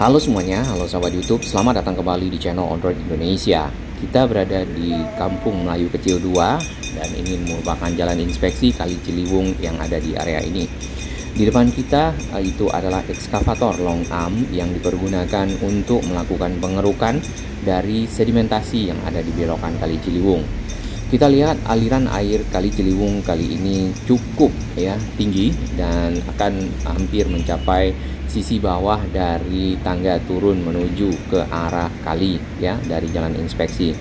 Halo semuanya, halo sahabat YouTube, selamat datang kembali di channel On-Road Indonesia. Kita berada di Kampung Melayu Kecil 2 dan ini merupakan jalan inspeksi Kali Ciliwung yang ada di area ini. Di depan kita itu adalah ekskavator long arm yang dipergunakan untuk melakukan pengerukan dari sedimentasi yang ada di belokan Kali Ciliwung. Kita lihat aliran air Kali Ciliwung kali ini cukup tinggi dan akan hampir mencapai sisi bawah dari tangga turun menuju ke arah kali dari jalan inspeksi.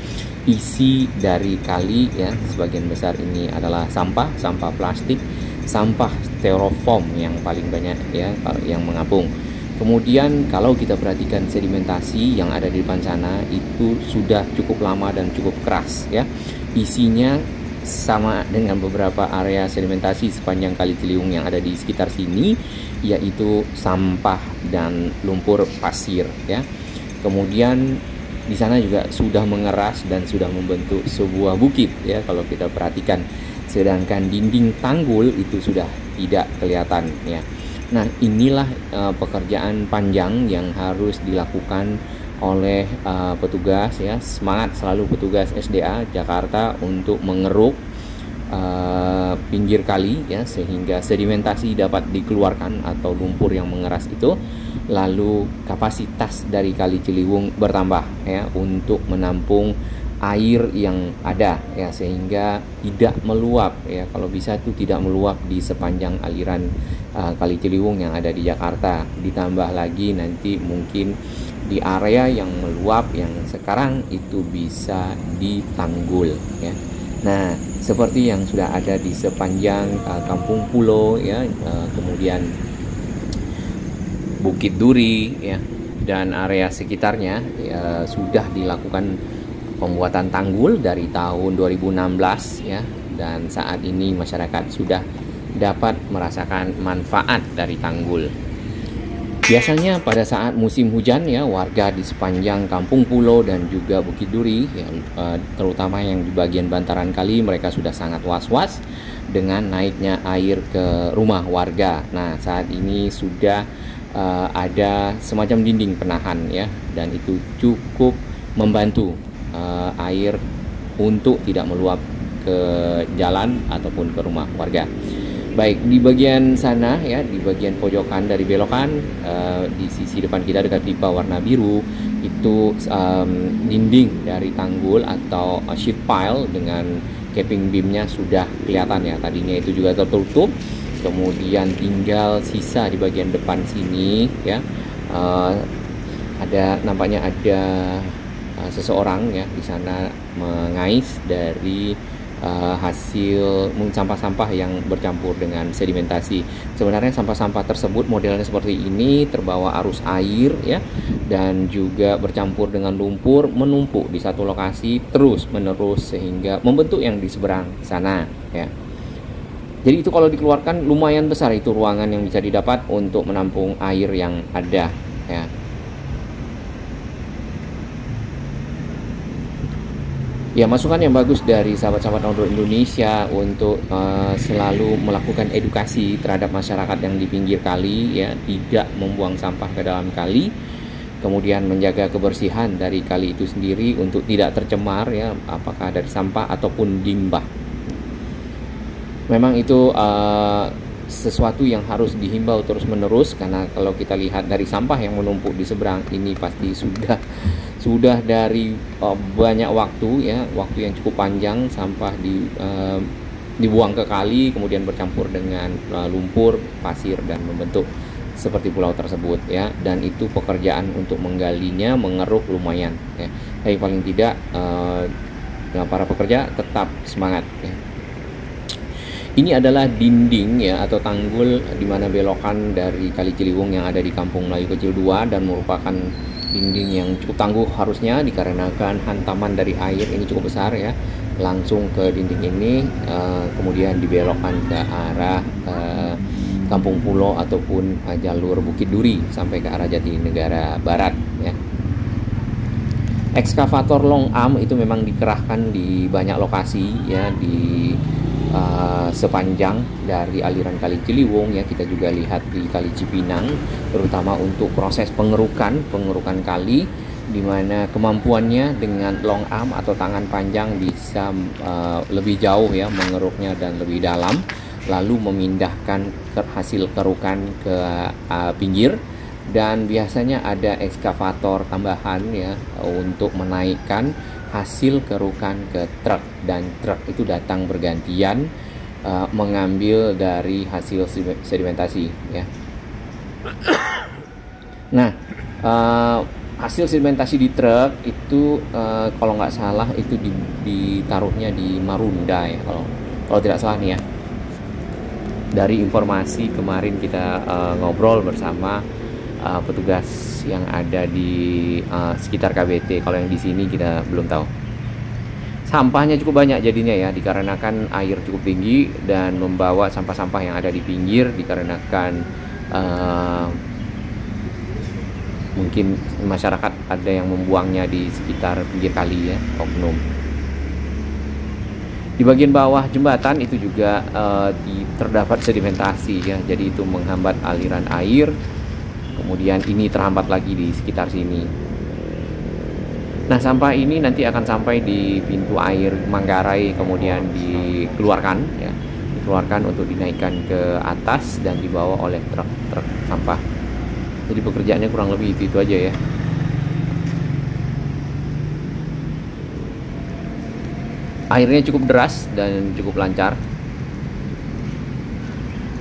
Isi dari kali sebagian besar ini adalah sampah plastik, sampah styrofoam yang paling banyak yang mengapung. Kemudian kalau kita perhatikan sedimentasi yang ada di depan sana itu sudah cukup lama dan cukup keras Isinya sama dengan beberapa area sedimentasi sepanjang Kali Ciliwung yang ada di sekitar sini, yaitu sampah dan lumpur pasir Kemudian di sana juga sudah mengeras dan sudah membentuk sebuah bukit kalau kita perhatikan. Sedangkan dinding tanggul itu sudah tidak kelihatan Nah, inilah pekerjaan panjang yang harus dilakukan oleh petugas semangat selalu petugas SDA Jakarta untuk mengeruk pinggir kali sehingga sedimentasi dapat dikeluarkan atau lumpur yang mengeras itu, lalu kapasitas dari Kali Ciliwung bertambah untuk menampung air yang ada sehingga tidak meluap kalau bisa itu tidak meluap di sepanjang aliran Kali Ciliwung yang ada di Jakarta. Ditambah lagi nanti mungkin di area yang meluap yang sekarang itu bisa ditanggul Nah, seperti yang sudah ada di sepanjang Kampung Pulo kemudian Bukit Duri dan area sekitarnya sudah dilakukan pembuatan tanggul dari tahun 2016 dan saat ini masyarakat sudah dapat merasakan manfaat dari tanggul. Biasanya pada saat musim hujan warga di sepanjang Kampung Pulo dan juga Bukit Duri terutama yang di bagian bantaran kali, mereka sudah sangat was-was dengan naiknya air ke rumah warga. Nah, saat ini sudah ada semacam dinding penahan dan itu cukup membantu air untuk tidak meluap ke jalan ataupun ke rumah warga. Baik, di bagian sana di bagian pojokan dari belokan di sisi depan kita dekat pipa warna biru itu dinding dari tanggul atau sheet pile dengan capping beamnya sudah kelihatan tadinya itu juga tertutup. Kemudian tinggal sisa di bagian depan sini nampaknya ada seseorang di sana mengais dari hasil sampah-sampah yang bercampur dengan sedimentasi. Sebenarnya sampah-sampah tersebut modelnya seperti ini, terbawa arus air dan juga bercampur dengan lumpur, menumpuk di satu lokasi terus menerus sehingga membentuk yang di seberang sana Jadi itu kalau dikeluarkan lumayan besar itu ruangan yang bisa didapat untuk menampung air yang ada Masukan yang bagus dari sahabat-sahabat On-Road Indonesia untuk selalu melakukan edukasi terhadap masyarakat yang di pinggir kali tidak membuang sampah ke dalam kali, kemudian menjaga kebersihan dari kali itu sendiri untuk tidak tercemar apakah dari sampah ataupun limbah. Memang itu sesuatu yang harus dihimbau terus-menerus, karena kalau kita lihat dari sampah yang menumpuk di seberang ini pasti sudah dari banyak waktu yang cukup panjang sampah dibuang ke kali, kemudian bercampur dengan lumpur, pasir dan membentuk seperti pulau tersebut dan itu pekerjaan untuk menggalinya, mengeruk lumayan tapi paling tidak para pekerja tetap semangat Ini adalah dinding atau tanggul di mana belokan dari Kali Ciliwung yang ada di Kampung Melayu Kecil 2 dan merupakan dinding yang cukup tangguh harusnya dikarenakan hantaman dari air ini cukup besar langsung ke dinding ini kemudian dibelokkan ke arah Kampung Pulo ataupun jalur Bukit Duri sampai ke arah Jatinegara Barat Ekskavator long arm itu memang dikerahkan di banyak lokasi di sepanjang dari aliran Kali Ciliwung ya. Kita juga lihat di Kali Cipinang, terutama untuk proses pengerukan kali, di mana kemampuannya dengan long arm atau tangan panjang bisa lebih jauh ya mengeruknya dan lebih dalam, lalu memindahkan hasil kerukan ke pinggir. Dan biasanya ada ekskavator tambahan ya untuk menaikkan hasil kerukan ke truk, dan truk itu datang bergantian mengambil dari hasil sedimentasi ya. Nah, hasil sedimentasi di truk itu kalau nggak salah itu ditaruhnya di Marunda ya, kalau tidak salah nih ya. Dari informasi kemarin kita ngobrol bersama petugas yang ada di sekitar KBT. Kalau yang di sini kita belum tahu. Sampahnya cukup banyak jadinya ya, dikarenakan air cukup tinggi dan membawa sampah-sampah yang ada di pinggir, dikarenakan mungkin masyarakat ada yang membuangnya di sekitar pinggir kali ya, oknum. Di bagian bawah jembatan itu juga terdapat sedimentasi ya, jadi itu menghambat aliran air. Kemudian ini terhambat lagi di sekitar sini. Nah, sampah ini nanti akan sampai di pintu air Manggarai, kemudian dikeluarkan ya, dikeluarkan untuk dinaikkan ke atas dan dibawa oleh truk-truk sampah. Jadi pekerjaannya kurang lebih itu aja ya. Airnya cukup deras dan cukup lancar.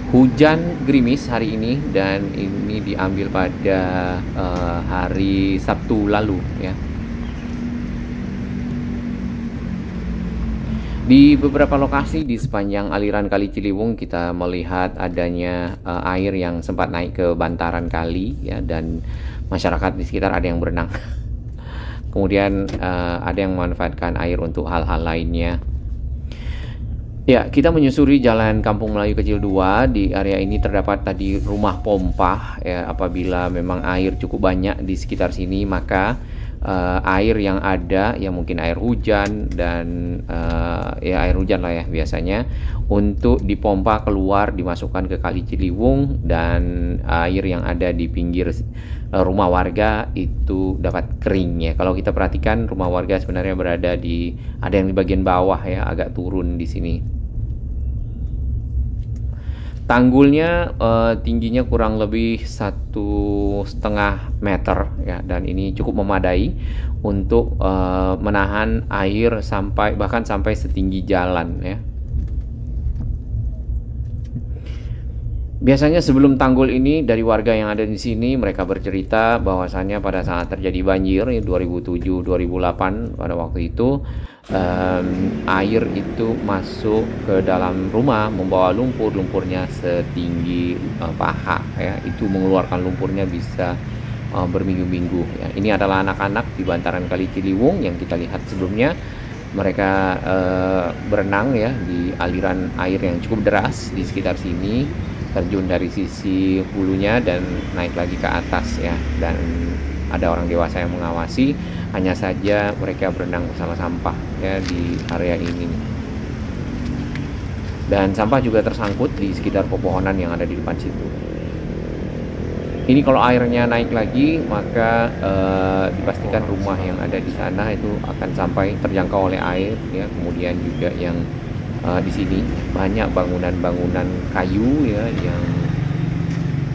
Hujan gerimis hari ini, dan ini diambil pada hari Sabtu lalu ya. Di beberapa lokasi di sepanjang aliran Kali Ciliwung kita melihat adanya air yang sempat naik ke bantaran kali ya, dan masyarakat di sekitar ada yang berenang. Kemudian ada yang memanfaatkan air untuk hal-hal lainnya. Ya, kita menyusuri Jalan Kampung Melayu Kecil 2. Di area ini terdapat tadi rumah pompa ya. Apabila memang air cukup banyak di sekitar sini, maka air yang ada ya mungkin air hujan dan ya air hujan lah ya biasanya, untuk dipompa keluar dimasukkan ke Kali Ciliwung, dan air yang ada di pinggir rumah warga itu dapat kering ya. Kalau kita perhatikan, rumah warga sebenarnya berada ada yang di bagian bawah ya, agak turun di sini. Tanggulnya tingginya kurang lebih 1,5 meter ya, dan ini cukup memadai untuk menahan air bahkan sampai setinggi jalan ya. Biasanya sebelum tanggul ini, dari warga yang ada di sini, mereka bercerita bahwasannya pada saat terjadi banjir 2007-2008 pada waktu itu, air itu masuk ke dalam rumah membawa lumpurnya setinggi paha ya. Itu mengeluarkan lumpurnya bisa berminggu-minggu ya. Ini adalah anak-anak di bantaran Kali Ciliwung yang kita lihat sebelumnya. Mereka berenang ya di aliran air yang cukup deras di sekitar sini, terjun dari sisi hulunya dan naik lagi ke atas ya, dan ada orang dewasa yang mengawasi. Hanya saja mereka berenang bersama sampah ya di area ini, dan sampah juga tersangkut di sekitar pepohonan yang ada di depan situ. Ini kalau airnya naik lagi, maka dipastikan rumah yang ada di sana itu akan sampai terjangkau oleh air ya. Kemudian juga yang di sini banyak bangunan-bangunan kayu ya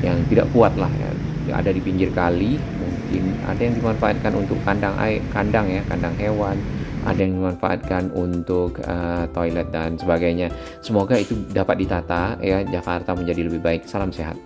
yang tidak kuat lah ya, yang ada di pinggir kali. Mungkin ada yang dimanfaatkan untuk kandang hewan, ada yang dimanfaatkan untuk toilet dan sebagainya. Semoga itu dapat ditata ya, Jakarta menjadi lebih baik. Salam sehat.